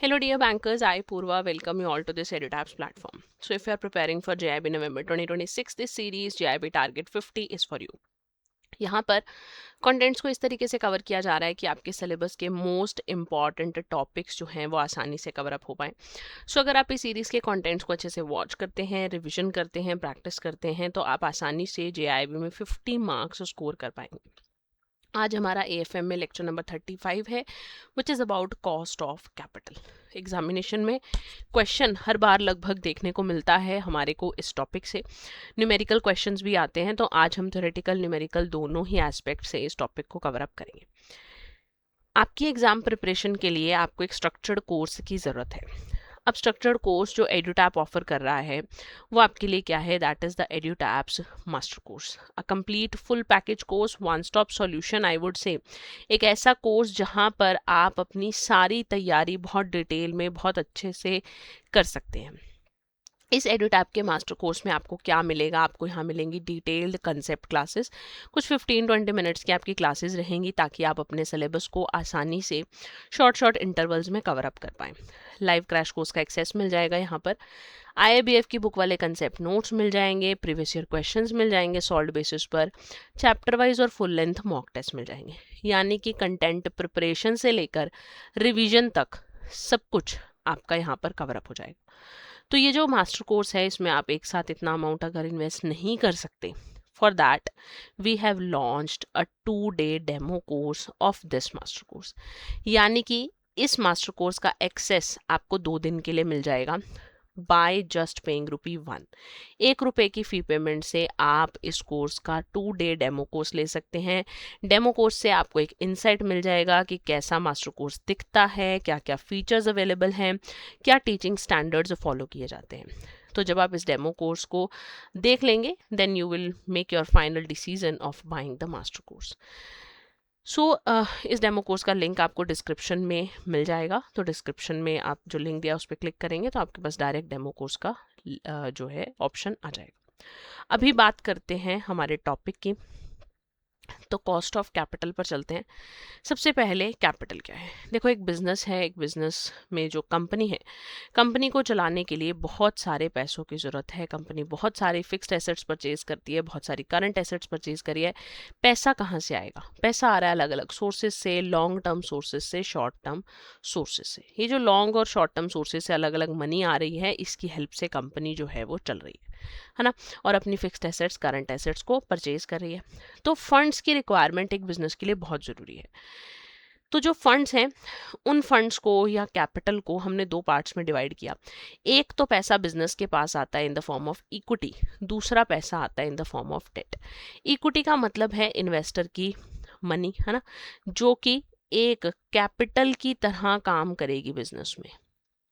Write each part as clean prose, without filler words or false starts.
Hello, dear bankers. I, Purva, welcome you all to this EduTabs platform. So, if you are preparing for JIB November 2026, this series JIB Target 50 is for you. यहाँ पर contents को इस तरीके से cover किया जा रहा है कि आपके सिलेबस के मोस्ट इंपॉर्टेंट टॉपिक्स जो हैं वो आसानी से कवर अप हो पाएँ. सो अगर आप इस सीरीज़ के कंटेंट्स को अच्छे से वॉच करते हैं, रिविजन करते हैं, प्रैक्टिस करते हैं, तो आप आसानी से JIB में 50 मार्क्स स्कोर कर पाएंगे. आज हमारा AFM में लेक्चर नंबर 35 है, which is about cost of capital. Examination में क्वेश्चन हर बार लगभग देखने को मिलता है हमारे को इस टॉपिक से. न्यूमेरिकल क्वेश्चंस भी आते हैं, तो आज हम थ्योरेटिकल न्यूमेरिकल दोनों ही एस्पेक्ट से इस टॉपिक को कवर अप करेंगे. आपकी एग्जाम प्रिपरेशन के लिए आपको एक स्ट्रक्चर्ड कोर्स की ज़रूरत है. अब स्ट्रक्चर्ड कोर्स जो एड्यूटैप ऑफर कर रहा है वो आपके लिए क्या है? That is the EduTap's master course, a complete full package course, one stop solution I would say. एक ऐसा कोर्स जहां पर आप अपनी सारी तैयारी बहुत डिटेल में बहुत अच्छे से कर सकते हैं. इस एडुटैप के मास्टर कोर्स में आपको क्या मिलेगा? आपको यहाँ मिलेंगी डिटेल्ड कंसेप्ट क्लासेस. कुछ 15-20 मिनट्स की आपकी क्लासेस रहेंगी ताकि आप अपने सिलेबस को आसानी से शॉर्ट इंटरवल्स में कवर अप कर पाएँ. लाइव क्रैश कोर्स का एक्सेस मिल जाएगा. यहाँ पर IIBF की बुक वाले कंसेप्ट नोट्स मिल जाएंगे, प्रीवियस ईयर क्वेश्चंस मिल जाएंगे सॉल्व बेसिस पर, चैप्टर वाइज और फुल लेंथ मॉक टेस्ट मिल जाएंगे. यानी कि कंटेंट प्रिपरेशन से लेकर रिविजन तक सब कुछ आपका यहाँ पर कवर अप हो जाएगा. तो ये जो मास्टर कोर्स है इसमें आप एक साथ इतना अमाउंट अगर इन्वेस्ट नहीं कर सकते, for that we have launched a 2-day demo course of this master course. यानी कि इस मास्टर कोर्स का एक्सेस आपको 2 दिन के लिए मिल जाएगा बाय जस्ट पेइंग ₹1. ₹1 की फ़ी पेमेंट से आप इस कोर्स का 2-day डेमो कोर्स ले सकते हैं. डेमो कोर्स से आपको एक इंसाइट मिल जाएगा कि कैसा मास्टर कोर्स दिखता है, क्या क्या फीचर्स अवेलेबल हैं, क्या टीचिंग स्टैंडर्ड्स फॉलो किए जाते हैं. तो जब आप इस डेमो कोर्स को देख लेंगे then you will make your final decision of buying the master course. So इस डेमो कोर्स का लिंक आपको डिस्क्रिप्शन में मिल जाएगा. तो डिस्क्रिप्शन में आप जो लिंक दिया उस पर क्लिक करेंगे तो आपके पास डायरेक्ट डेमो कोर्स का जो है ऑप्शन आ जाएगा. अभी बात करते हैं हमारे टॉपिक की. तो कॉस्ट ऑफ कैपिटल पर चलते हैं. सबसे पहले कैपिटल क्या है? देखो, एक बिजनेस है. एक बिजनेस में जो कंपनी है, कंपनी को चलाने के लिए बहुत सारे पैसों की ज़रूरत है. कंपनी बहुत सारे फिक्स्ड एसेट्स परचेज करती है, बहुत सारी करंट एसेट्स परचेज करी है. पैसा कहाँ से आएगा? पैसा आ रहा है अलग अलग सोर्सेज से, लॉन्ग टर्म सोर्सेज से, शॉर्ट टर्म सोर्सेज से. ये जो लॉन्ग और शॉर्ट टर्म सोर्सेज से अलग अलग मनी आ रही है, इसकी हेल्प से कंपनी जो है वो चल रही है ना, और अपनी फिक्स्ड एसेट्स, करंट एसेट्स को परचेज कर रही है. तो फंड्स की रिक्वायरमेंट एक बिजनेस के लिए बहुत ज़रूरी है. तो जो फंड्स हैं उन फंड्स को या कैपिटल को हमने 2 पार्ट्स में डिवाइड किया. एक तो पैसा बिजनेस के पास आता है in the form of equity, दूसरा पैसा आता है in the form of debt. Equity का मतलब है इन्वेस्टर की मनी, है ना, जो कि एक कैपिटल की तरह काम करेगी बिजनेस में.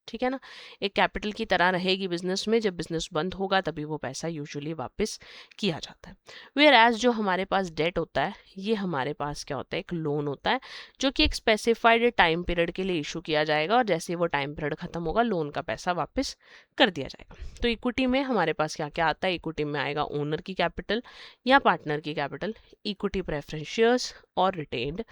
ठीक है ना, एक कैपिटल की तरह रहेगी बिजनेस में. जब बिजनेस बंद होगा तभी वो पैसा यूजुअली वापस किया जाता है. वेयर एज जो हमारे पास डेट होता है, ये हमारे पास क्या होता है? एक लोन होता है जो कि एक स्पेसिफाइड टाइम पीरियड के लिए इशू किया जाएगा, और जैसे वो टाइम पीरियड खत्म होगा लोन का पैसा वापस कर दिया जाएगा. तो इक्विटी में हमारे पास क्या क्या आता है? इक्विटी में आएगा ओनर की कैपिटल या पार्टनर की कैपिटल, इक्विटी प्रेफरेंस शेयर्स और retained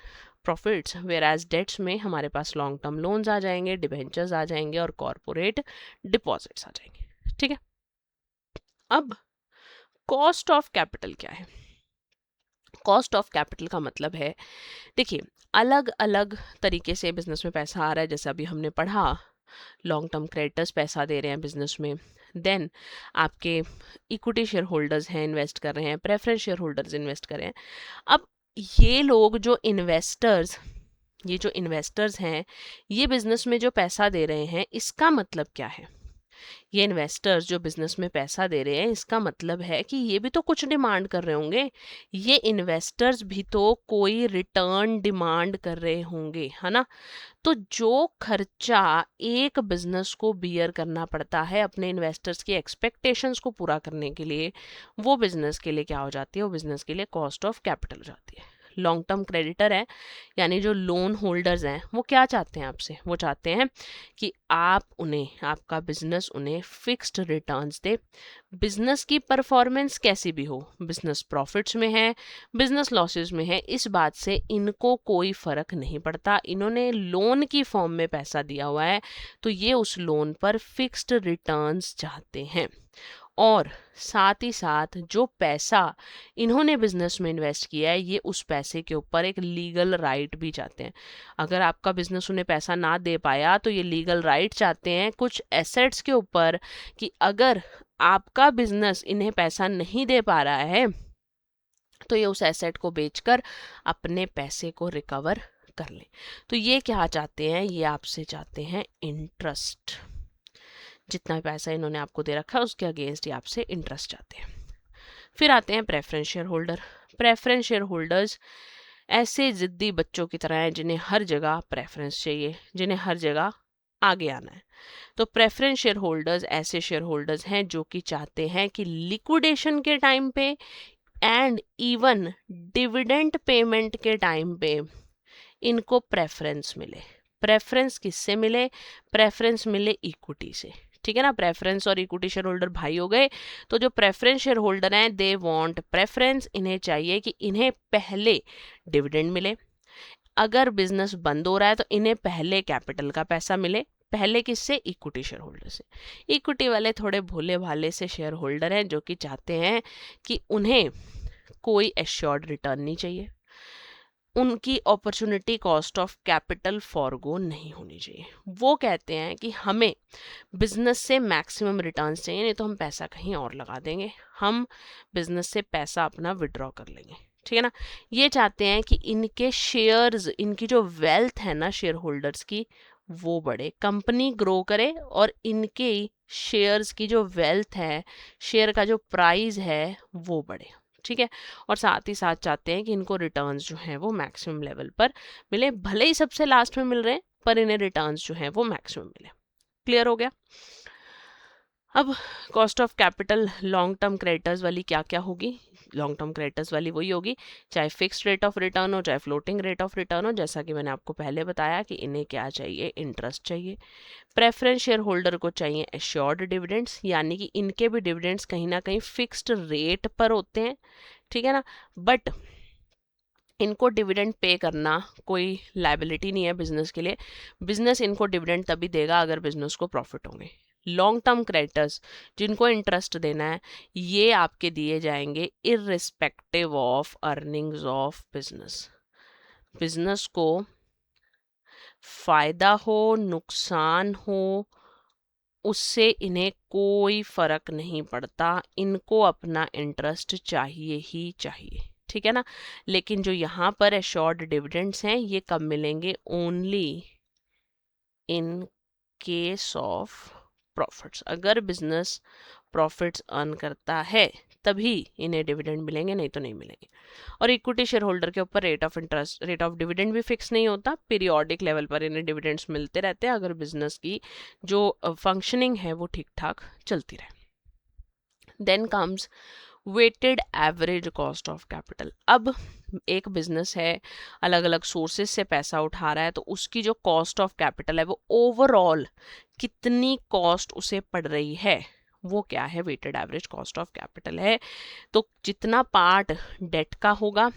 profits. Whereas debts में हमारे पास लॉन्ग टर्म लोन्स आ जाएंगे, डिबेंचर्स आ जाएंगे और कॉर्पोरेट डिपॉजिट्स आ जाएंगे. ठीक है. अब कॉस्ट ऑफ कैपिटल क्या है? कॉस्ट ऑफ कैपिटल का मतलब है, देखिए, अलग अलग तरीके से बिजनेस में पैसा आ रहा है. जैसे अभी हमने पढ़ा, लॉन्ग टर्म क्रेडिटर्स पैसा दे रहे हैं बिजनेस में. देन आपके इक्विटी शेयर होल्डर्स हैं, इन्वेस्ट कर रहे हैं. प्रेफरेंस शेयर होल्डर्स इन्वेस्ट कर रहे हैं. अब ये लोग जो इन्वेस्टर्स हैं, ये बिजनेस में जो पैसा दे रहे हैं, इसका मतलब क्या है? ये इन्वेस्टर्स जो बिजनेस में पैसा दे रहे हैं, इसका मतलब है कि ये भी तो कुछ डिमांड कर रहे होंगे. ये इन्वेस्टर्स भी तो कोई रिटर्न डिमांड कर रहे होंगे, है ना. तो जो खर्चा एक बिजनेस को बियर करना पड़ता है अपने इन्वेस्टर्स की एक्सपेक्टेशंस को पूरा करने के लिए, वो बिजनेस के लिए क्या हो जाती है? वो बिजनेस के लिए कॉस्ट ऑफ कैपिटल हो जाती है. लॉन्ग टर्म क्रेडिटर है यानी जो लोन होल्डर्स हैं वो क्या चाहते हैं आपसे, वो चाहते हैं कि आप उन्हें, आपका बिजनेस उन्हें फिक्स्ड रिटर्न्स दे। बिजनेस की परफॉर्मेंस कैसी भी हो, बिजनेस प्रॉफिट्स में है, बिजनेस लॉसेस में है, इस बात से इनको कोई फर्क नहीं पड़ता। इन्होंने लोन की फॉर्म में पैसा दिया हुआ है तो ये उस लोन पर फिक्स्ड रिटर्न्स चाहते हैं। और साथ ही साथ जो पैसा इन्होंने बिजनेस में इन्वेस्ट किया है ये उस पैसे के ऊपर एक लीगल राइट भी चाहते हैं। अगर आपका बिजनेस उन्हें पैसा ना दे पाया तो ये लीगल राइट चाहते हैं कुछ एसेट्स के ऊपर कि अगर आपका बिजनेस इन्हें पैसा नहीं दे पा रहा है तो ये उस एसेट को बेचकर अपने पैसे को रिकवर कर ले। तो ये क्या चाहते हैं, ये आपसे चाहते हैं इंटरेस्ट। जितना पैसा इन्होंने आपको दे रखा है उसके अगेंस्ट ये आपसे इंटरेस्ट चाहते हैं। फिर आते हैं preference share holder. Preference share holders ऐसे जिद्दी बच्चों की तरह हैं जिन्हें हर जगह प्रेफरेंस चाहिए, जिन्हें हर जगह आगे आना है। तो प्रेफरेंस शेयर होल्डर्स ऐसे शेयर होल्डर्स हैं जो कि चाहते हैं कि लिक्विडेशन के टाइम पे एंड इवन डिविडेंड पेमेंट के टाइम पे इनको प्रेफरेंस मिले। प्रेफरेंस किससे मिले, प्रेफरेंस मिले इक्विटी से, ठीक है ना। प्रेफरेंस और इक्विटी शेयर होल्डर भाई हो गए। तो जो प्रेफरेंस शेयर होल्डर हैं दे वांट प्रेफरेंस, इन्हें चाहिए कि इन्हें पहले डिविडेंड मिले। अगर बिजनेस बंद हो रहा है तो इन्हें पहले कैपिटल का पैसा मिले। पहले किससे, इक्विटी शेयर होल्डर से। इक्विटी वाले थोड़े भोले भाले से शेयर होल्डर हैं जो कि चाहते हैं कि उन्हें कोई एश्योर्ड रिटर्न नहीं चाहिए, उनकी opportunity cost of capital forgo नहीं होनी चाहिए। वो कहते हैं कि हमें बिजनेस से मैक्सिमम रिटर्न्स चाहिए, नहीं तो हम पैसा कहीं और लगा देंगे, हम बिजनेस से पैसा अपना विड्रॉ कर लेंगे, ठीक है ना। ये चाहते हैं कि इनके शेयर्स, इनकी जो वेल्थ है ना शेयर होल्डर्स की, वो बढ़े, कंपनी ग्रो करे और इनके शेयर्स की जो वेल्थ है, शेयर का जो प्राइस है वो बढ़े, ठीक है। और साथ ही साथ चाहते हैं कि इनको रिटर्न्स जो हैं वो मैक्सिमम लेवल पर मिले, भले ही सबसे लास्ट में मिल रहे हैं पर इन्हें रिटर्न्स जो हैं वो मैक्सिमम मिले। क्लियर हो गया। अब cost of capital long term creditors वाली क्या क्या होगी, लॉन्ग टर्म क्रेडिटर्स वाली वही होगी, चाहे फिक्स्ड रेट ऑफ रिटर्न हो चाहे फ्लोटिंग रेट ऑफ रिटर्न हो। जैसा कि मैंने आपको पहले बताया कि इन्हें क्या चाहिए, इंटरेस्ट चाहिए। प्रेफरेंस शेयर होल्डर को चाहिए एश्योर्ड डिविडेंड्स, यानी कि इनके भी डिविडेंड्स कहीं ना कहीं फिक्स्ड रेट पर होते हैं, ठीक है ना। बट इनको डिविडेंड पे करना कोई लायबिलिटी नहीं है बिजनेस के लिए। बिजनेस इनको डिविडेंड तभी देगा अगर बिजनेस को प्रॉफिट होंगे। लॉन्ग टर्म क्रेडिटर्स जिनको इंटरेस्ट देना है ये आपके दिए जाएंगे irrespective of earnings of business. Business को फायदा हो नुकसान हो उससे इन्हें कोई फर्क नहीं पड़ता, इनको अपना इंटरेस्ट चाहिए ही चाहिए, ठीक है ना। लेकिन जो यहाँ पर एश्योर्ड डिविडेंड्स हैं ये कब मिलेंगे, only in case of profits. अगर बिजनेस प्रॉफिट्स अर्न करता है तभी इन्हें डिविडेंड मिलेंगे, नहीं तो नहीं मिलेंगे। और इक्विटी शेयर होल्डर के ऊपर rate of interest, rate of dividend भी फिक्स नहीं होता, पीरियोडिक लेवल पर इन्हें डिविडेंड्स मिलते रहते हैं अगर बिजनेस की जो फंक्शनिंग है वो ठीक ठाक चलती रहे। Then comes weighted average cost of capital. अब एक बिजनेस है, अलग अलग सोर्सेज से पैसा उठा रहा है, तो उसकी जो कॉस्ट ऑफ कैपिटल है वो ओवरऑल कितनी कॉस्ट उसे पड़ रही है वो क्या है, weighted average cost of capital है। तो जितना पार्ट डेट का होगा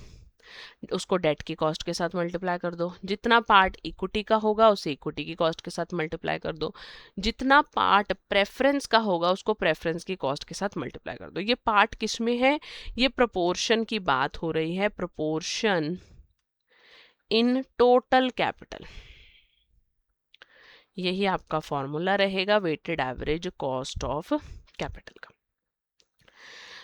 उसको डेट की कॉस्ट के साथ मल्टीप्लाई कर दो, जितना पार्ट इक्विटी का होगा उसे इक्विटी की कॉस्ट के साथ मल्टीप्लाई कर दो, जितना पार्ट प्रेफरेंस का होगा उसको प्रेफरेंस की कॉस्ट के साथ मल्टीप्लाई कर दो। ये पार्ट किस में है, ये प्रोपोर्शन की बात हो रही है, प्रोपोर्शन इन टोटल कैपिटल। यही आपका फॉर्मूला रहेगा weighted average cost of capital का।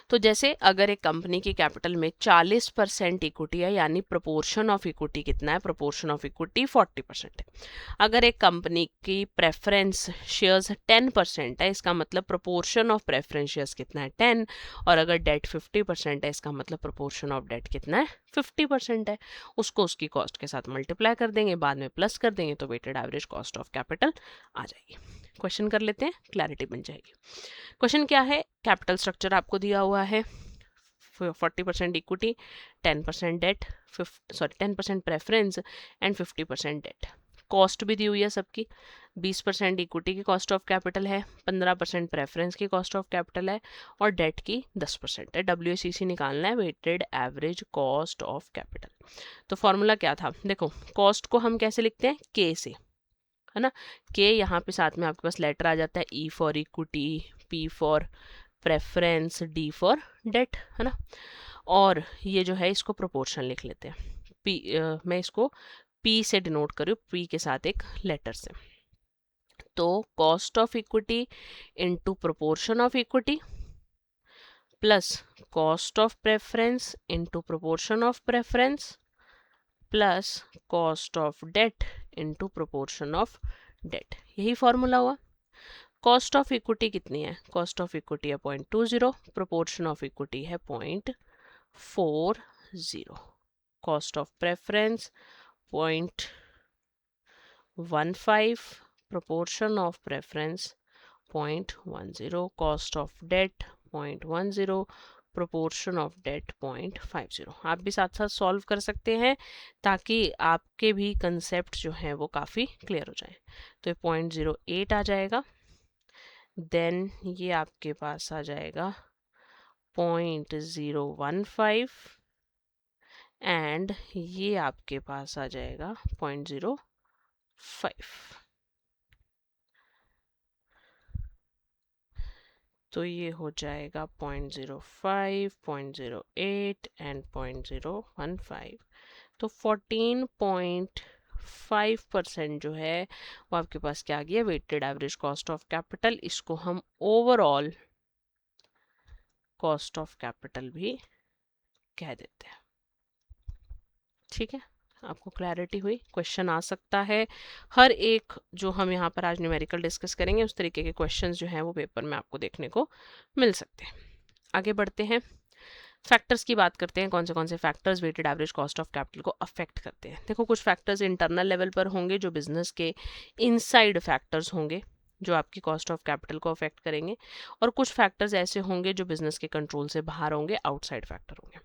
तो जैसे अगर एक कंपनी की कैपिटल में 40% इक्विटी है, यानी प्रोपोर्शन ऑफ इक्विटी कितना है, प्रोपोर्शन ऑफ इक्विटी 40% है। अगर एक कंपनी की प्रेफरेंस शेयर्स 10% है, इसका मतलब प्रोपोर्शन ऑफ प्रेफरेंस शेयर्स कितना है, 10। और अगर डेट 50% है, इसका मतलब प्रोपोर्शन ऑफ डेट कितना है, 50% है। उसको उसकी कॉस्ट के साथ मल्टीप्लाई कर देंगे, बाद में प्लस कर देंगे, तो weighted average cost of capital आ जाएगी। क्वेश्चन कर लेते हैं, क्लैरिटी बन जाएगी। क्वेश्चन क्या है, कैपिटल स्ट्रक्चर आपको दिया हुआ है, 40% equity, 10% debt, 10% preference and 50% debt. Cost भी दी हुई है सबकी, 20% इक्विटी की कॉस्ट ऑफ कैपिटल है, 15% प्रेफरेंस की कॉस्ट ऑफ कैपिटल है और डेट की 10% है। WACC निकालना है, weighted average cost of capital. तो फॉर्मूला क्या था, देखो कॉस्ट को हम कैसे लिखते हैं, के से, है ना। के यहाँ पे साथ में आपके पास लेटर आ जाता है, E for equity, P for preference, D for debt, है ना। और ये जो है इसको प्रोपोर्शन लिख लेते हैं, मैं इसको पी से डिनोट करूँ, पी के साथ एक लेटर से। तो cost of equity into proportion of equity plus cost of preference into proportion of preference plus cost of debt into proportion of debt, यही फॉर्मूला हुआ। कॉस्ट ऑफ इक्विटी कितनी है, कॉस्ट ऑफ इक्विटी है 0.20, proportion of equity है 0.40, cost of preference 0.15, proportion of preference 0.10, cost of debt 0.10, proportion of debt 0.50। आप भी साथ साथ सॉल्व कर सकते हैं ताकि आपके भी कंसेप्ट जो हैं वो काफ़ी क्लियर हो जाए। तो ये 0.08 आ जाएगा, देन ये आपके पास आ जाएगा 0.015 एंड ये आपके पास आ जाएगा 0.05। तो ये हो जाएगा 0.05, 0.08 एंड 0.015। तो 14.5% जो है वो आपके पास क्या आ गया, weighted average cost of capital. इसको हम ओवरऑल कॉस्ट ऑफ कैपिटल भी कह देते हैं। ठीक है, आपको क्लैरिटी हुई। क्वेश्चन आ सकता है, हर एक जो हम यहाँ पर आज न्यूमेरिकल डिस्कस करेंगे उस तरीके के क्वेश्चंस जो हैं वो पेपर में आपको देखने को मिल सकते हैं। आगे बढ़ते हैं, फैक्टर्स की बात करते हैं, कौन से factors weighted average cost of capital को अफेक्ट करते हैं। देखो कुछ फैक्टर्स इंटरनल लेवल पर होंगे जो बिजनेस के इनसाइड फैक्टर्स होंगे जो आपकी कॉस्ट ऑफ कैपिटल को अफेक्ट करेंगे, और कुछ फैक्टर्स ऐसे होंगे जो बिजनेस के कंट्रोल से बाहर होंगे, आउटसाइड फैक्टर होंगे।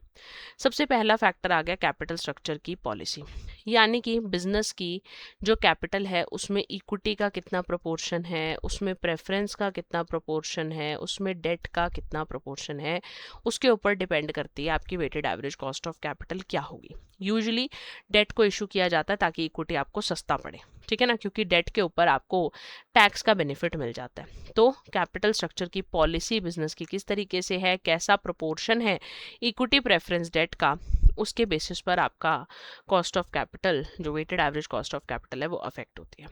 सबसे पहला फैक्टर आ गया कैपिटल स्ट्रक्चर की पॉलिसी, यानी कि बिजनेस की जो कैपिटल है उसमें इक्विटी का कितना प्रोपोर्शन है, उसमें प्रेफरेंस का कितना प्रोपोर्शन है, उसमें डेट का कितना प्रोपोर्शन है, उसके ऊपर डिपेंड करती है आपकी weighted average cost of capital क्या होगी। यूजुअली डेट को इशू किया जाता है ताकि इक्विटी आपको सस्ता पड़े, ठीक है ना, क्योंकि डेट के ऊपर आपको टैक्स का बेनिफिट मिल जाता है। तो कैपिटल स्ट्रक्चर की पॉलिसी बिजनेस की किस तरीके से है, कैसा प्रोपोर्शन है इक्विटी प्रेफरेंस डेट का, उसके बेसिस पर आपका कॉस्ट ऑफ कैपिटल जो weighted average cost of capital है वो अफेक्ट होती है।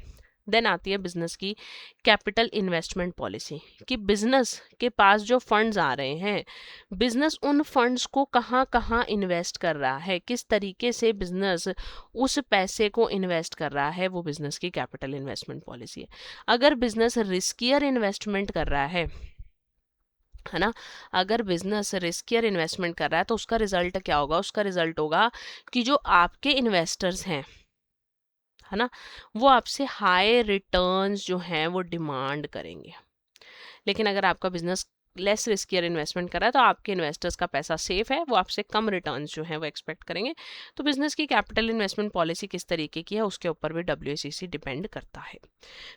देन आती है बिजनेस की कैपिटल इन्वेस्टमेंट पॉलिसी, कि बिजनेस के पास जो फंड्स आ रहे हैं, बिजनेस उन फंड्स को कहाँ कहाँ इन्वेस्ट कर रहा है, किस तरीके से बिजनेस उस पैसे को इन्वेस्ट कर रहा है, वो बिजनेस की कैपिटल इन्वेस्टमेंट पॉलिसी है। अगर बिजनेस रिस्कियर इन्वेस्टमेंट कर रहा है ना, अगर बिजनेस रिस्कियर इन्वेस्टमेंट कर रहा है तो उसका रिजल्ट क्या होगा, उसका रिजल्ट होगा कि जो आपके इन्वेस्टर्स हैं, है ना, वो आपसे हाई रिटर्न्स जो हैं वो डिमांड करेंगे। लेकिन अगर आपका बिजनेस लेस रिस्कियर इन्वेस्टमेंट कर रहा है तो आपके इन्वेस्टर्स का पैसा सेफ है, वो आपसे कम रिटर्न्स जो हैं वो एक्सपेक्ट करेंगे। तो बिजनेस की कैपिटल इन्वेस्टमेंट पॉलिसी किस तरीके की है उसके ऊपर भी WACC डिपेंड करता है।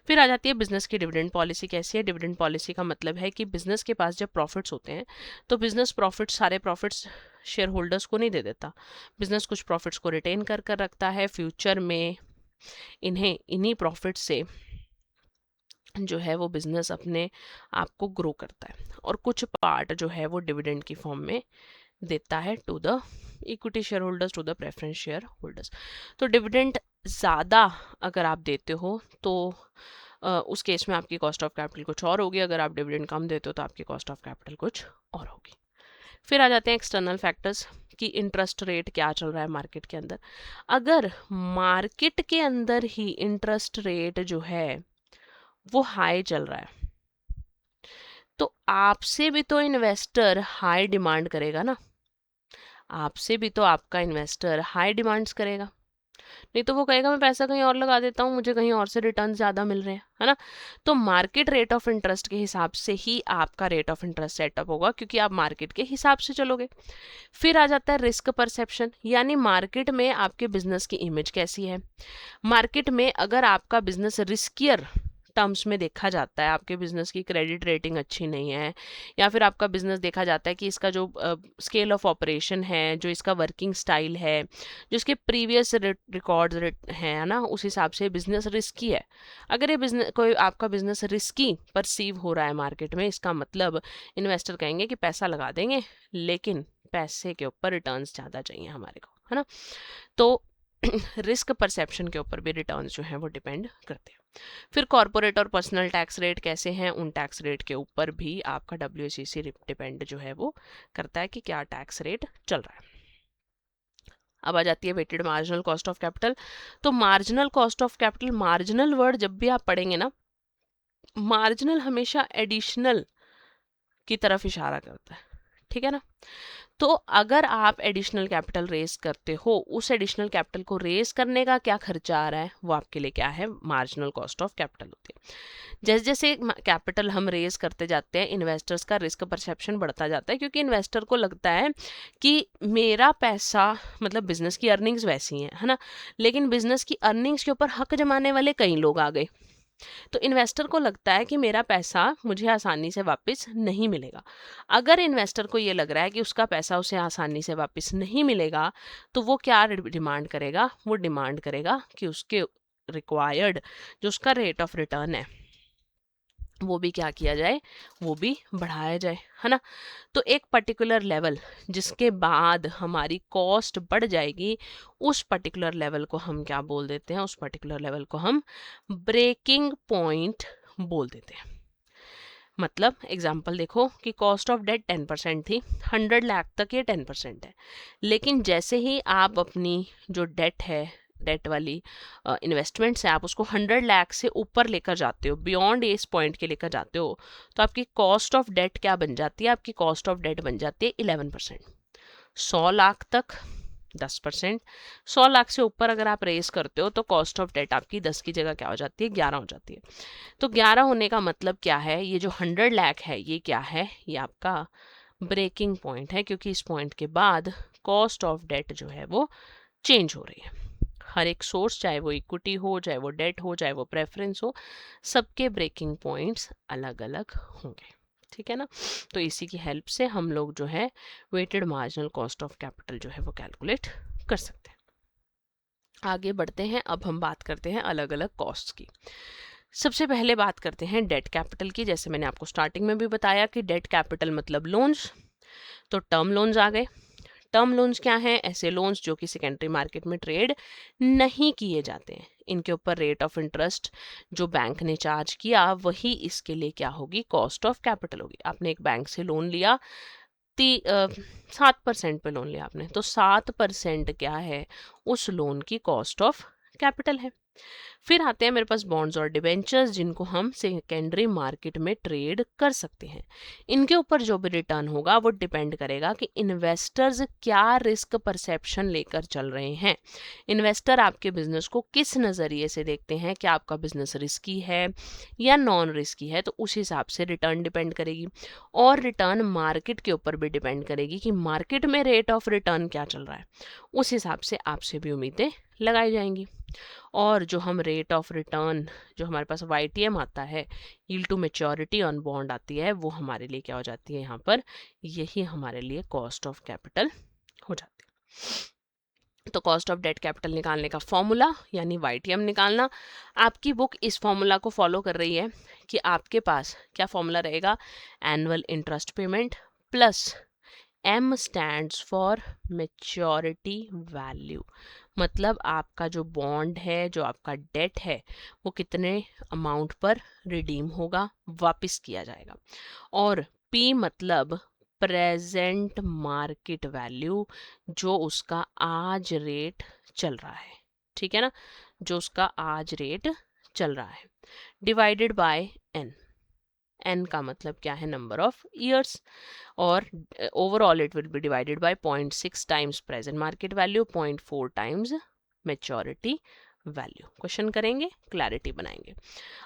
फिर आ जाती है बिजनेस की डिविडेंड पॉलिसी। कैसी है डिविडेंड पॉलिसी का मतलब है कि बिजनेस के पास जब प्रॉफिट्स होते हैं तो बिजनेस प्रॉफिट्स, सारे प्रॉफिट्स शेयर होल्डर्स को नहीं दे देता, बिजनेस कुछ प्रॉफिट्स को रिटेन कर कर रखता है, फ्यूचर में इन्हीं प्रॉफिट से जो है वो बिजनेस अपने आप को ग्रो करता है, और कुछ पार्ट जो है वो डिविडेंड की फॉर्म में देता है to the equity share holders, to the preference share holders. तो डिविडेंड ज़्यादा अगर आप देते हो तो उस केस में आपकी कॉस्ट ऑफ कैपिटल कुछ और होगी, अगर आप डिविडेंड कम देते हो तो आपकी कॉस्ट ऑफ कैपिटल कुछ और होगी। फिर आ जाते हैं एक्सटर्नल फैक्टर्स, कि इंटरेस्ट रेट क्या चल रहा है मार्केट के अंदर। अगर मार्केट के अंदर ही इंटरेस्ट रेट जो है वो हाई चल रहा है तो आपसे भी तो इन्वेस्टर हाई डिमांड करेगा ना, आपसे भी तो आपका इन्वेस्टर हाई डिमांड्स करेगा। नहीं तो वो कहेगा मैं पैसा कहीं और लगा देता हूँ, मुझे कहीं और से रिटर्न ज़्यादा मिल रहे हैं, है ना। तो मार्केट रेट ऑफ इंटरेस्ट के हिसाब से ही आपका रेट ऑफ इंटरेस्ट सेटअप होगा, क्योंकि आप मार्केट के हिसाब से चलोगे। फिर आ जाता है रिस्क परसेप्शन, यानी मार्केट में आपके बिजनेस की इमेज कैसी है। मार्केट में अगर आपका बिजनेस रिस्कियर टर्म्स में देखा जाता है, आपके बिजनेस की क्रेडिट रेटिंग अच्छी नहीं है, या फिर आपका बिजनेस देखा जाता है कि इसका जो स्केल ऑफ ऑपरेशन है, जो इसका वर्किंग स्टाइल है, जो इसके प्रीवियस रिकॉर्ड्स हैं ना, उस हिसाब से बिजनेस रिस्की है। अगर ये बिजनेस कोई आपका बिजनेस रिस्की परसीव हो रहा है मार्केट में, इसका मतलब इन्वेस्टर कहेंगे कि पैसा लगा देंगे लेकिन पैसे के ऊपर रिटर्न्स ज़्यादा चाहिए हमारे को, है ना। तो रिस्क परसेप्शन के ऊपर भी रिटर्न्स जो हैं वो डिपेंड करते हैं। फिर कॉर्पोरेट और पर्सनल टैक्स रेट कैसे हैं, उन टैक्स रेट के ऊपर भी आपका WACC डिपेंड जो है वो करता है कि क्या टैक्स रेट चल रहा है। अब आ जाती है weighted marginal cost of capital. तो marginal cost of capital, marginal word जब भी आप पढ़ेंगे ना, मार्जिनल हमेशा एडिशनल की तरफ इशारा करता है, ठीक है ना। तो अगर आप एडिशनल कैपिटल रेस करते हो, उस एडिशनल कैपिटल को रेस करने का क्या खर्चा आ रहा है, वो आपके लिए क्या है, मार्जिनल कॉस्ट ऑफ कैपिटल होती है। जैसे जैसे कैपिटल हम रेस करते जाते हैं, इन्वेस्टर्स का रिस्क परसेप्शन बढ़ता जाता है, क्योंकि इन्वेस्टर को लगता है कि मेरा पैसा, मतलब बिजनेस की अर्निंग्स वैसी हैं, है ना, लेकिन बिजनेस की अर्निंग्स के ऊपर हक जमाने वाले कई लोग आ गए। तो इन्वेस्टर को लगता है कि मेरा पैसा मुझे आसानी से वापस नहीं मिलेगा। अगर इन्वेस्टर को ये लग रहा है कि उसका पैसा उसे आसानी से वापस नहीं मिलेगा, तो वो क्या डिमांड करेगा, वो डिमांड करेगा कि उसके रिक्वायर्ड जो उसका रेट ऑफ रिटर्न है वो भी क्या किया जाए, वो भी बढ़ाया जाए, है ना। तो एक पर्टिकुलर लेवल जिसके बाद हमारी कॉस्ट बढ़ जाएगी, उस पर्टिकुलर लेवल को हम क्या बोल देते हैं, उस पर्टिकुलर लेवल को हम ब्रेकिंग पॉइंट बोल देते हैं। मतलब एग्जाम्पल देखो कि कॉस्ट ऑफ डेट 10% थी, 100 लाख तक ये 10% है, लेकिन जैसे ही आप अपनी जो डेट है, डेट वाली इन्वेस्टमेंट्स है, आप उसको 100 लाख से ऊपर लेकर जाते हो, बियॉन्ड इस पॉइंट के लेकर जाते हो, तो आपकी कॉस्ट ऑफ डेट क्या बन जाती है, आपकी कॉस्ट ऑफ डेट बन जाती है 11%। 100 लाख तक 10%, 100 लाख से ऊपर अगर आप रेस करते हो तो कॉस्ट ऑफ डेट आपकी 10 की जगह क्या हो जाती है, 11 हो जाती है। तो 11 होने का मतलब क्या है, ये जो 100 लाख है ये क्या है, ये आपका ब्रेकिंग पॉइंट है, क्योंकि इस पॉइंट के बाद कॉस्ट ऑफ डेट जो है वो चेंज हो रही है। हर एक सोर्स, चाहे वो इक्विटी हो, चाहे वो डेट हो, चाहे वो प्रेफरेंस हो, सबके ब्रेकिंग पॉइंट्स अलग अलग होंगे, ठीक है ना। तो इसी की हेल्प से हम लोग जो है weighted marginal cost of capital जो है वो कैलकुलेट कर सकते हैं। आगे बढ़ते हैं, अब हम बात करते हैं अलग अलग कॉस्ट की। सबसे पहले बात करते हैं डेट कैपिटल की। जैसे मैंने आपको स्टार्टिंग में भी बताया कि डेट कैपिटल मतलब लोन्स, तो टर्म लोन्स आ गए। टर्म लोन्स क्या हैं, ऐसे लोन्स जो कि सेकेंडरी मार्केट में ट्रेड नहीं किए जाते हैं, इनके ऊपर रेट ऑफ इंटरेस्ट जो बैंक ने चार्ज किया वही इसके लिए क्या होगी, कॉस्ट ऑफ कैपिटल होगी। आपने एक बैंक से लोन लिया, 7% पे लोन लिया आपने, तो 7% क्या है, उस लोन की कॉस्ट ऑफ कैपिटल है। फिर आते हैं मेरे पास बॉन्ड्स और डिबेंचर्स, जिनको हम सेकेंडरी मार्केट में ट्रेड कर सकते हैं। इनके ऊपर जो भी रिटर्न होगा वो डिपेंड करेगा कि इन्वेस्टर्स क्या रिस्क परसेप्शन लेकर चल रहे हैं। इन्वेस्टर आपके बिजनेस को किस नज़रिए से देखते हैं, क्या आपका बिजनेस रिस्की है या नॉन रिस्की है, तो उस हिसाब से रिटर्न डिपेंड करेगी। और रिटर्न मार्केट के ऊपर भी डिपेंड करेगी कि मार्केट में रेट ऑफ रिटर्न क्या चल रहा है, उस हिसाब से आपसे भी उम्मीदें लगाई जाएंगी। और जो हम रेट ऑफ रिटर्न, जो हमारे पास YTM आता है, yield to maturity on bond आती है, वो हमारे लिए क्या हो जाती है, यहाँ पर यही हमारे लिए कॉस्ट ऑफ कैपिटल हो जाती है। तो कॉस्ट ऑफ डेट कैपिटल निकालने का फॉर्मूला यानी YTM निकालना, आपकी बुक इस फॉर्मूला को फॉलो कर रही है कि आपके पास क्या फॉर्मूला रहेगा, annual interest payment plus M stands for maturity value, मतलब आपका जो बॉन्ड है, जो आपका डेट है, वो कितने अमाउंट पर रिडीम होगा, वापस किया जाएगा। और P मतलब प्रेजेंट मार्केट वैल्यू, जो उसका आज रेट चल रहा है, ठीक है ना, जो उसका आज रेट चल रहा है, डिवाइडेड बाय N। N का मतलब क्या है, नंबर ऑफ ईयर्स, और overall it will B divided by 0.6 times present market value, 0.4 times maturity value. Question करेंगे, क्लैरिटी बनाएंगे।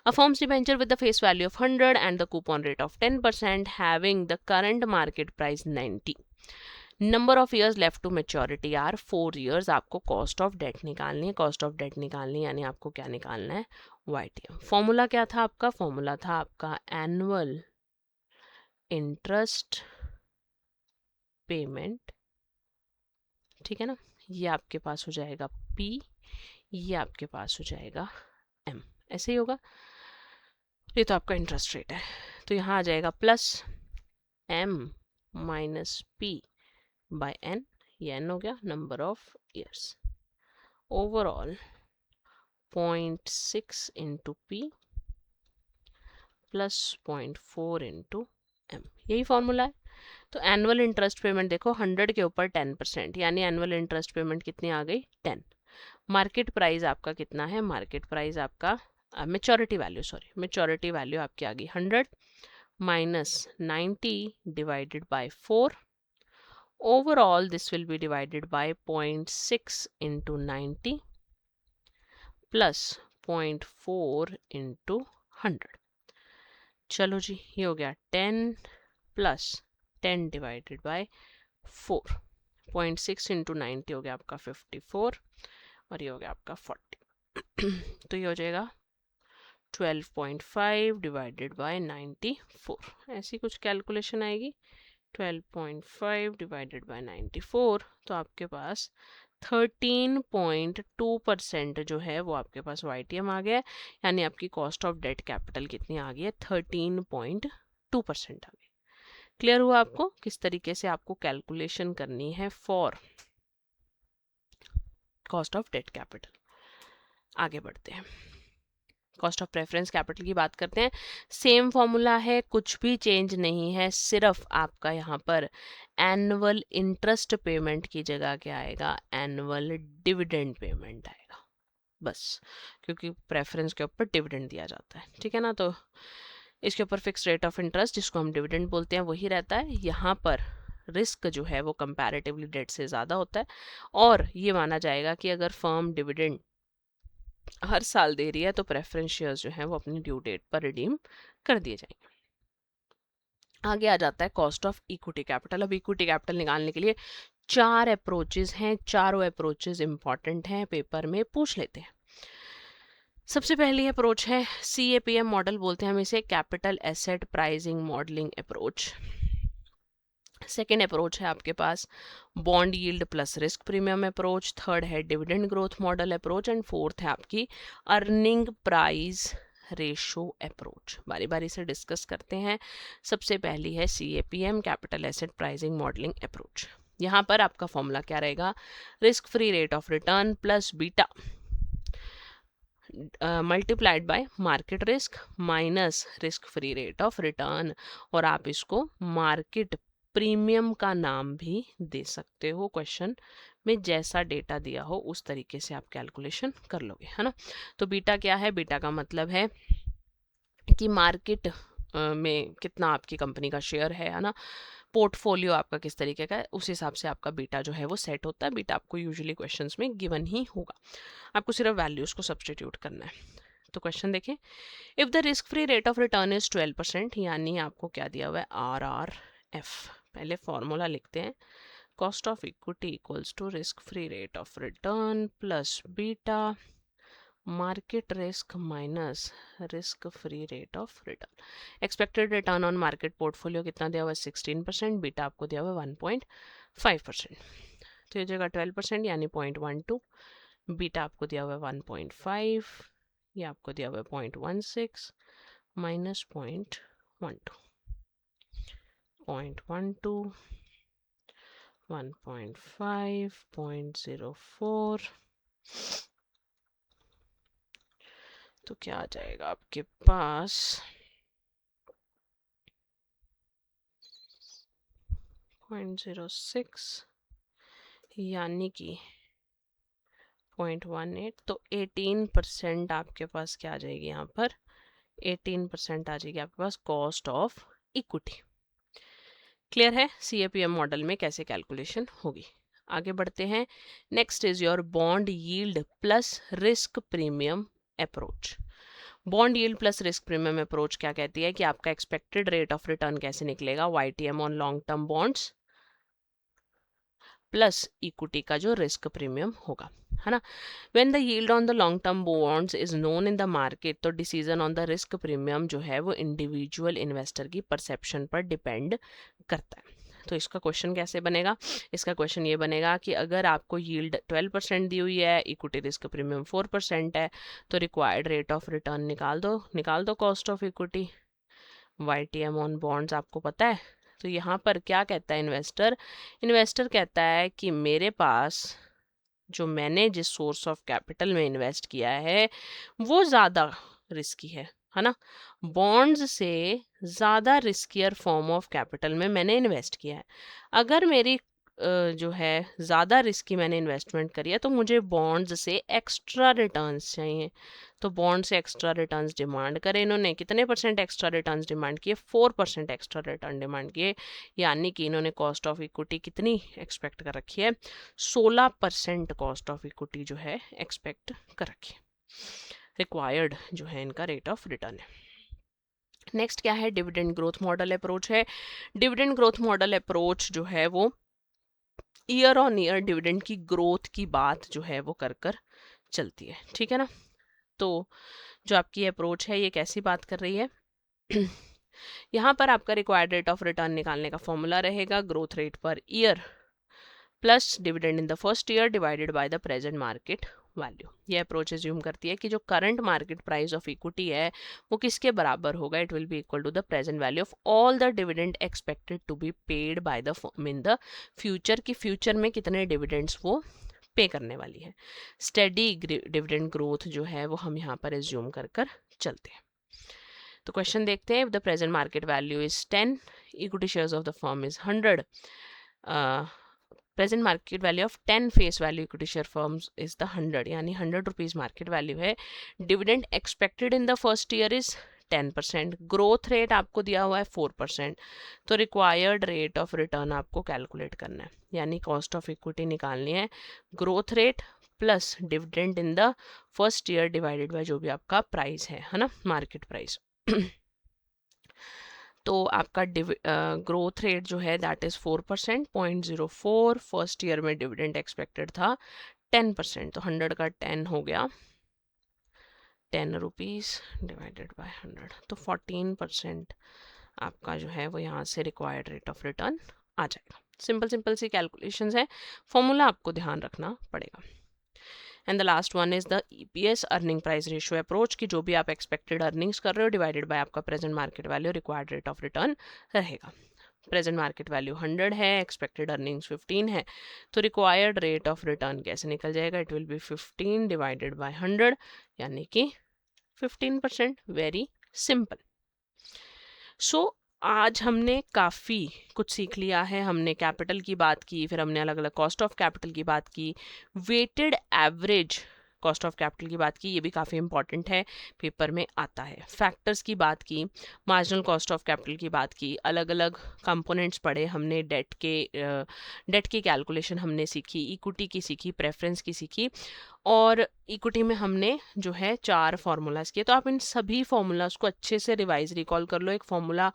A firm's debenture with the face value of 100 and the coupon rate of 10% having the current market price 90. Number of years left to maturity are 4 years. आपको cost of debt निकालनी है, cost of debt निकालनी है, यानी आपको क्या निकालना है, YTM। फॉर्मूला क्या था आपका? फॉर्मूला था आपका एनुअल इंटरेस्ट पेमेंट, ठीक है ना। ये आपके पास हो जाएगा P, ये आपके पास हो जाएगा M, ऐसे ही होगा। ये तो आपका इंटरेस्ट रेट है, तो यहाँ आ जाएगा plus M minus P by N, ये N हो गया number of years, overall 0.6 into P plus 0.4 into M, यही फॉर्मूला है। तो एनुअल इंटरेस्ट पेमेंट देखो 100 के ऊपर 10%, यानी एनुअल इंटरेस्ट पेमेंट कितनी आ गई, 10। मार्केट प्राइस आपका कितना है, मार्केट प्राइस आपका maturity value, sorry maturity value आपकी आ गई 100 minus 90 divided by 4, overall this will be divided by 0.6 into 90 plus 0.4 into 100। चलो जी, ये हो गया 10 प्लस 10 डिवाइडेड बाय 4, 0.6 इंटू 90 हो गया आपका 54 और ये हो गया आपका 40। तो ये हो जाएगा 12.5 डिवाइडेड बाय 94, ऐसी कुछ कैलकुलेशन आएगी। 12.5 डिवाइडेड बाय 94, तो आपके पास 13.2% जो है वो आपके पास YTM आ गया है, यानी आपकी कॉस्ट ऑफ डेट कैपिटल कितनी आ गई है, 13.2% आ गई। क्लियर हुआ आपको किस तरीके से आपको कैलकुलेशन करनी है for cost of debt capital. आगे बढ़ते हैं, कॉस्ट ऑफ प्रेफरेंस कैपिटल की बात करते हैं। सेम फॉर्मूला है, कुछ भी चेंज नहीं है, सिर्फ आपका यहाँ पर एनुअल इंटरेस्ट पेमेंट की जगह क्या आएगा, एनुअल डिविडेंड पेमेंट आएगा, बस, क्योंकि प्रेफरेंस के ऊपर डिविडेंड दिया जाता है, ठीक है ना। तो इसके ऊपर फिक्स रेट ऑफ इंटरेस्ट जिसको हम डिविडेंड बोलते हैं वही रहता है। यहाँ पर रिस्क जो है वो कंपैरेटिवली डेट से ज़्यादा होता है, और ये माना जाएगा कि अगर फर्म डिविडेंड हर साल दे रही है तो प्रेफरेंस शेयर्स जो हैं वो अपनी ड्यू डेट पर रिडीम कर दिए जाएंगे। आगे आ जाता है कॉस्ट ऑफ इक्विटी कैपिटल। अब इक्विटी कैपिटल निकालने के लिए 4 अप्रोचेज हैं, चारों अप्रोचेज इंपॉर्टेंट हैं, पेपर में पूछ लेते हैं। सबसे पहली अप्रोच है CAPM मॉडल, बोलते हैं हम इसे, capital asset pricing modelling approach. Second approach है आपके पास bond yield plus risk premium approach. Third है dividend growth model approach, and fourth है आपकी अर्निंग प्राइस रेशो अप्रोच। बारी बारी से डिस्कस करते हैं। सबसे पहली है CAPM capital asset pricing modelling approach. यहाँ पर आपका फॉर्मूला क्या रहेगा, risk free rate of return plus beta multiplied by market risk minus risk free rate of return, और आप इसको मार्केट प्रीमियम का नाम भी दे सकते हो। क्वेश्चन में जैसा डेटा दिया हो उस तरीके से आप कैलकुलेशन कर लोगे, है ना। तो बीटा क्या है, बीटा का मतलब है कि मार्केट में कितना आपकी कंपनी का शेयर है ना, पोर्टफोलियो आपका किस तरीके का है, उस हिसाब से आपका बीटा जो है वो सेट होता है। बीटा आपको यूजुअली क्वेश्चंस में गिवन ही होगा, आपको सिर्फ वैल्यूज को सब्सटीट्यूट करना है। तो क्वेश्चन देखें, if the risk free rate of return is 12%, यानी आपको क्या दिया हुआ है, RRF। पहले फॉर्मूला लिखते हैं, cost of equity equals to risk free rate of return plus beta market risk minus risk free rate of return. Expected return on market portfolio कितना दिया हुआ है, 16%, बीटा आपको दिया हुआ है 1.5%। तो ये जगह 12% यानी 0.12, बीटा आपको दिया हुआ है 1.5, ये आपको दिया हुआ है 0.16 माइनस 0.12, 0.12 1.5 0.04, तो क्या आ जाएगा आपके पास 0.06 यानी कि 0.18, तो 18% आपके पास क्या आ जाएगी, यहाँ पर 18% आ जाएगी आपके पास कॉस्ट ऑफ इक्विटी। क्लियर है CAPM मॉडल में कैसे कैलकुलेशन होगी। आगे बढ़ते हैं। Next is your bond yield plus risk premium approach. Bond yield plus risk premium approach क्या कहती है कि आपका एक्सपेक्टेड रेट ऑफ रिटर्न कैसे निकलेगा, YTM on long term bonds plus equity का जो रिस्क प्रीमियम होगा, है ना। When the yield on the long term bonds is known in the market, तो decision on the risk premium जो है वो इंडिविजुअल इन्वेस्टर की परसेप्शन पर डिपेंड करता है। तो इसका क्वेश्चन कैसे बनेगा, इसका क्वेश्चन ये बनेगा कि अगर आपको यील्ड 12% दी हुई है, इक्विटी रिस्क प्रीमियम 4% है, तो रिक्वायर्ड रेट ऑफ रिटर्न निकाल दो cost of equity YTM on bonds आपको पता है। तो यहाँ पर क्या कहता है इन्वेस्टर, इन्वेस्टर कहता है कि मेरे पास जो मैंने जिस सोर्स ऑफ कैपिटल में इन्वेस्ट किया है वो ज़्यादा रिस्की है ना। बॉन्ड्स से ज़्यादा रिस्कियर फॉर्म ऑफ कैपिटल में मैंने इन्वेस्ट किया है। अगर मेरी जो है ज़्यादा रिस्की मैंने इन्वेस्टमेंट करी है तो मुझे बॉन्ड्स से एक्स्ट्रा रिटर्न्स चाहिए। तो बॉन्ड से एक्स्ट्रा रिटर्न्स डिमांड करे, इन्होंने कितने परसेंट एक्स्ट्रा रिटर्न्स डिमांड किए, 4% एक्स्ट्रा रिटर्न डिमांड किए, यानी कि इन्होंने कॉस्ट ऑफ इक्विटी कितनी एक्सपेक्ट कर रखी है, 16% कॉस्ट ऑफ इक्विटी जो है एक्सपेक्ट कर रखी है। रिक्वायर्ड जो है इनका रेट ऑफ रिटर्न है। नेक्स्ट क्या है, डिविडेंड ग्रोथ मॉडल अप्रोच है। डिविडेंड ग्रोथ मॉडल अप्रोच जो है वो ईयर ऑन ईयर डिविडेंड की ग्रोथ की बात जो है वो कर चलती है, ठीक है ना। तो जो आपकी अप्रोच है ये कैसी बात कर रही है यहाँ पर आपका रिक्वायर्ड रेट ऑफ रिटर्न निकालने का फॉर्मूला रहेगा growth rate per year plus dividend in the first year divided by the present market value. ये अप्रोच एज्यूम करती है कि जो current market price of equity है वो किसके बराबर होगा, it will be equal to the present value of all the dividend expected to be paid by the firm in the future, की फ्यूचर में कितने डिविडेंड्स वो पे करने वाली है। स्टेडी डिविडेंड ग्रोथ जो है वो हम यहाँ पर एज्यूम कर चलते हैं। तो क्वेश्चन देखते हैं, if the present market value is 10, equity shares of the firm is 100, present market value of 10 face value equity share firms is the 100, यानी 100 रुपीज मार्केट वैल्यू है। Dividend expected in the first year is 10%, growth rate आपको दिया हुआ है 4%, तो required rate of return आपको calculate करना है, यानी कॉस्ट ऑफ इक्विटी निकालनी है, growth rate plus dividend in the first year divided bye जो भी आपका प्राइस है ना, मार्केट प्राइस। तो आपका ग्रोथ रेट जो है दैट इज 4%, 0.04, फर्स्ट ईयर में डिविडेंड एक्सपेक्टेड था 10%, तो 100 का 10 हो गया 10 रुपीज़ डिवाइडेड बाय 100, तो 14% आपका जो है वो यहाँ से रिक्वायर्ड रेट ऑफ रिटर्न आ जाएगा। सिंपल सी कैलकुलेशंस है, फॉर्मूला आपको ध्यान रखना पड़ेगा। And the last one is the EPS earning price ratio approach, की जो भी आप एक्सपेक्टेड अर्निंग्स कर रहे हो डिवाइडेड बाय आपका present market value, required rate of return रहेगा। प्रेजेंट मार्केट वैल्यू 100 है, एक्सपेक्टेड अर्निंग्स 15 है, तो रिक्वायर्ड रेट ऑफ रिटर्न कैसे निकल जाएगा, it will B 15 divided by 100, यानी कि 15%। Very simple. सो आज हमने काफ़ी कुछ सीख लिया है, हमने कैपिटल की बात की, फिर हमने अलग अलग कॉस्ट ऑफ कैपिटल की बात की, weighted average cost of capital की बात की, ये भी काफ़ी इंपॉर्टेंट है, पेपर में आता है, फैक्टर्स की बात की, मार्जिनल कॉस्ट ऑफ कैपिटल की बात की, अलग अलग कंपोनेंट्स पढ़े हमने, डेट की कैलकुलेशन हमने सीखी, इक्विटी की सीखी, प्रेफरेंस की सीखी, और इक्विटी में हमने जो है 4 फार्मूलाज किए। तो आप इन सभी फार्मूलाज को अच्छे से रिवाइज रिकॉल कर लो, एक फार्मूला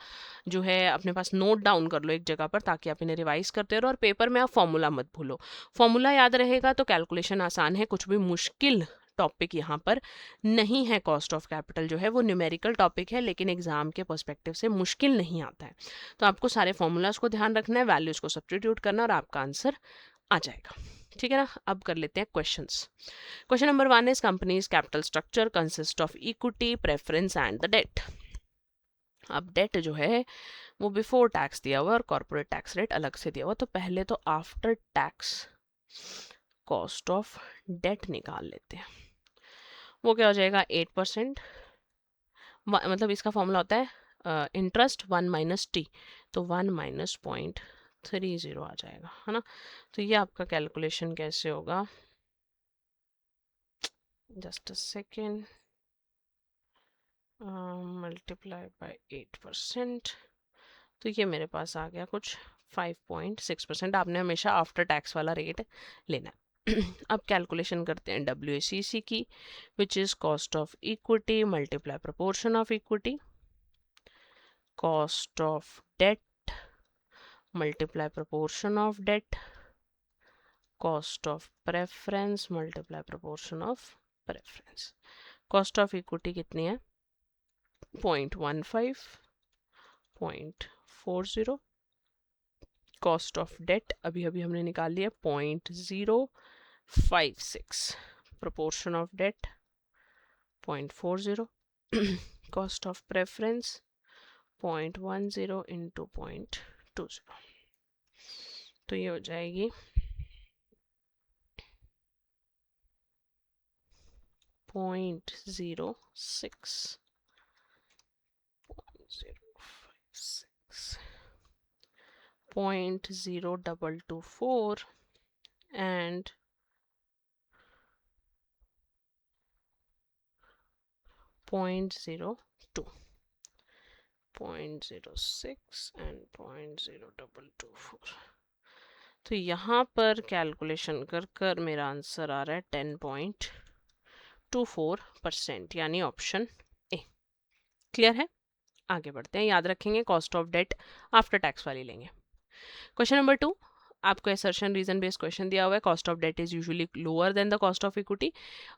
जो है अपने पास नोट डाउन कर लो एक जगह पर, ताकि आप इन्हें रिवाइज करते रहो और पेपर में आप फार्मूला मत भूलो। फार्मूला याद रहेगा तो कैलकुलेशन आसान है, कुछ भी मुश्किल टॉपिक यहाँ पर नहीं है। कॉस्ट ऑफ कैपिटल जो है वो न्यूमेरिकल टॉपिक है, लेकिन एग्जाम के पर्सपेक्टिव से मुश्किल नहीं आता है। तो आपको सारे फार्मूलाज को ध्यान रखना है, वैल्यूज को सब्स्टिट्यूट करना और आपका आंसर आ जाएगा, ठीक है ना। अब कर लेते हैं questions. Question number 1 is company's capital structure consist of equity, preference and the debt. अब डेट जो है वो बिफोर टैक्स दिया हुआ और कॉर्पोरेट टैक्स रेट अलग से दिया हुआ, तो पहले तो after tax cost of debt निकाल लेते हैं। वो क्या हो जाएगा 8%, मतलब इसका फॉर्मूला होता है इंटरेस्ट 1 माइनस टी, तो 1 माइनस 0.30 आ जाएगा, है ना। तो ये आपका कैलकुलेशन कैसे होगा, just a second, multiply by 8%, तो ये मेरे पास आ गया कुछ 5.6%। आपने हमेशा आफ्टर टैक्स वाला रेट लेना है। अब कैलकुलेशन करते हैं WACC की, which is cost of equity multiply proportion of equity, cost of debt multiply proportion of debt, cost of preference multiply proportion of preference। cost of equity कितनी है 0.15, 0.40, cost of debt अभी अभी हमने निकाल लिया 0.056, proportion of debt 0.40, cost of preference 0.10 into 0.20, तो ये हो जाएगी 0.06, 0.056, 0.0224 and 0.02, 0.06 and 0.0224। तो यहाँ पर कैलकुलेशन कर कर मेरा आंसर आ रहा है 10.24%, यानी ऑप्शन ए। क्लियर है? आगे बढ़ते हैं। याद रखेंगे cost of debt after tax वाली लेंगे। क्वेश्चन नंबर 2, आपको असर्शन रीजन बेस्ड क्वेश्चन दिया हुआ है। Cost of debt is usually lower than the cost of equity,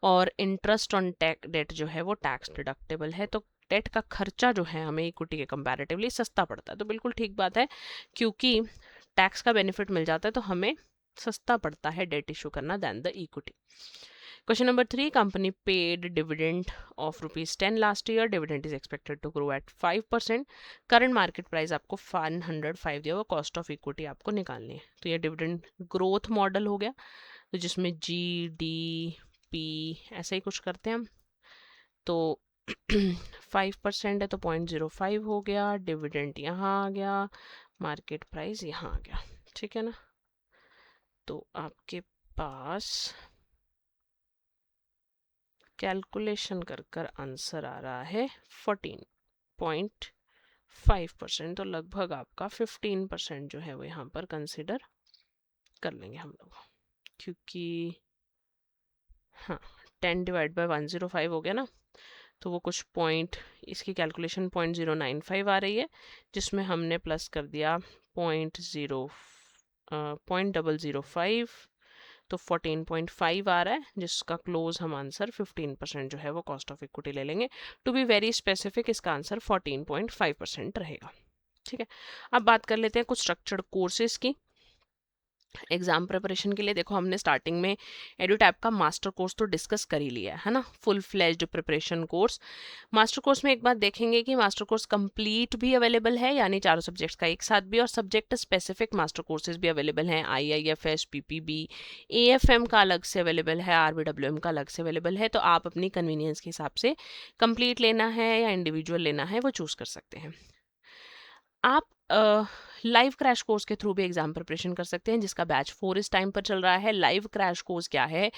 और इंटरेस्ट ऑन डेट जो है वो टैक्स डिडक्टेबल है, तो डेट का खर्चा जो है हमें इक्विटी के कंपैरेटिवली सस्ता पड़ता है। तो बिल्कुल ठीक बात है, क्योंकि टैक्स का बेनिफिट मिल जाता है तो हमें सस्ता पड़ता है डेट इशू करना than the equity. Question number 3, company paid dividend of ₹10 last year. Dividend is expected to grow at 5%. Current market price आपको 105 दिया हुआ, cost of equity आपको निकालनी है। तो ये dividend growth model हो गया, तो जिसमें GDP ऐसा ही कुछ करते हैं हम। तो 5% है तो 0.05 हो गया, डिविडेंड यहाँ आ गया, मार्केट प्राइस यहाँ आ गया, ठीक है ना। तो आपके पास कैलकुलेशन कर कर आंसर आ रहा है 14.5%, तो लगभग आपका 15% जो है वो यहाँ पर कंसिडर कर लेंगे हम लोग, क्योंकि हाँ 10 डिवाइड बाय 105 हो गया ना, तो वो कुछ पॉइंट, इसकी कैलकुलेशन 0.095 आ रही है, जिसमें हमने प्लस कर दिया 0.005, तो 14.5 आ रहा है, जिसका क्लोज हम आंसर 15% जो है वो कॉस्ट ऑफ इक्विटी ले लेंगे। टू बी वेरी स्पेसिफिक इसका आंसर 14.5% रहेगा, ठीक है। अब बात कर लेते हैं कुछ स्ट्रक्चर्ड कोर्सेज की एग्जाम प्रिपरेशन के लिए। देखो हमने स्टार्टिंग में एडुटैप का मास्टर कोर्स तो डिस्कस कर ही लिया है ना, full fledged preparation course. Master course में एक बात देखेंगे कि मास्टर कोर्स कंप्लीट भी अवेलेबल है, यानी चारों सब्जेक्ट्स का एक साथ भी, और सब्जेक्ट स्पेसिफिक मास्टर कोर्सेज भी अवेलेबल हैं। IIFS, PPB, AFM का अलग से अवेलेबल है, RBWM का अलग से अवेलेबल है। तो आप अपनी कन्वीनियंस के हिसाब से कंप्लीट लेना है या इंडिविजुअल लेना है वो चूज कर सकते हैं। आप लाइव क्रैश कोर्स के थ्रू भी एग्जाम प्रिपरेशन कर सकते हैं, जिसका बैच 4 इस टाइम पर चल रहा है। लाइव क्रैश कोर्स क्या है?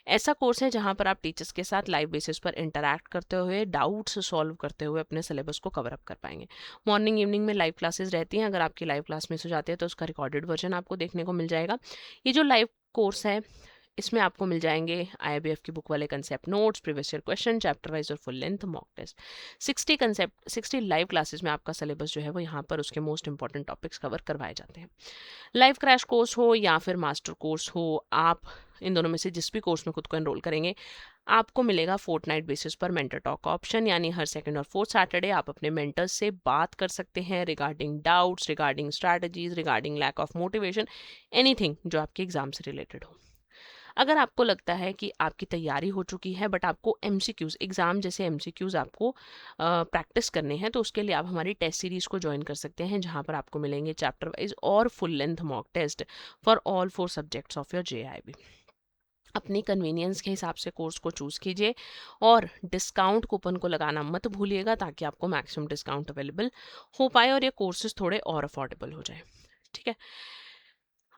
ऐसा कोर्स है जहां पर आप टीचर्स के साथ लाइव बेसिस पर इंटरैक्ट करते हुए, डाउट्स सॉल्व करते हुए अपने सिलेबस को कवर अप कर पाएंगे। मॉर्निंग इवनिंग में लाइव क्लासेस रहती हैं, अगर आपकी लाइव क्लास मिस हो जाती है तो उसका रिकॉर्डेड वर्जन आपको देखने को मिल जाएगा। ये जो लाइव कोर्स है इसमें आपको मिल जाएंगे IIBF की बुक वाले concept notes, previous year question, chapter wise और full length mock test. 60 live classes में आपका सिलेबस जो है वो यहाँ पर उसके मोस्ट इंपॉर्टेंट टॉपिक्स कवर करवाए जाते हैं। लाइव क्रैश कोर्स हो या फिर मास्टर कोर्स हो, आप इन दोनों में से जिस भी कोर्स में खुद को एनरोल करेंगे, आपको मिलेगा फोर्टनाइट बेसिस पर मेंटर टॉक का ऑप्शन, यानी हर सेकंड और फोर्थ सैटरडे आप अपने मेंटर्स से बात कर सकते हैं regarding doubts, regarding strategies, regarding lack of motivation, anything जो आपके एग्जाम से रिलेटेड हो। अगर आपको लगता है कि आपकी तैयारी हो चुकी है बट आपको MCQs, एग्जाम जैसे MCQs आपको प्रैक्टिस करने हैं, तो उसके लिए आप हमारी टेस्ट सीरीज को ज्वाइन कर सकते हैं, जहां पर आपको मिलेंगे चैप्टर वाइज और full length mock test for all 4 subjects of your JIB। अपनी कन्वीनियंस के हिसाब से कोर्स को चूज़ कीजिए और डिस्काउंट कूपन को लगाना मत भूलिएगा, ताकि आपको मैक्सिमम डिस्काउंट अवेलेबल हो पाए और ये कोर्सेज थोड़े और अफोर्डेबल हो जाए, ठीक है।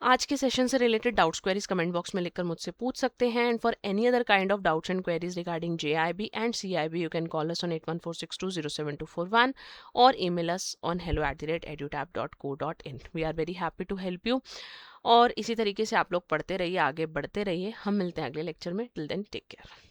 आज के सेशन से related doubts queries comment box में लिखकर मुझसे पूछ सकते हैं, and for any other kind of doubts and queries regarding JIB and CIB you can call us on 8146207241 और email us on hello@edutab.co.in. We are very happy to help you. और इसी तरीके से आप लोग पढ़ते रहिए, आगे बढ़ते रहिए। हम मिलते हैं अगले लेक्चर में। Till then take care.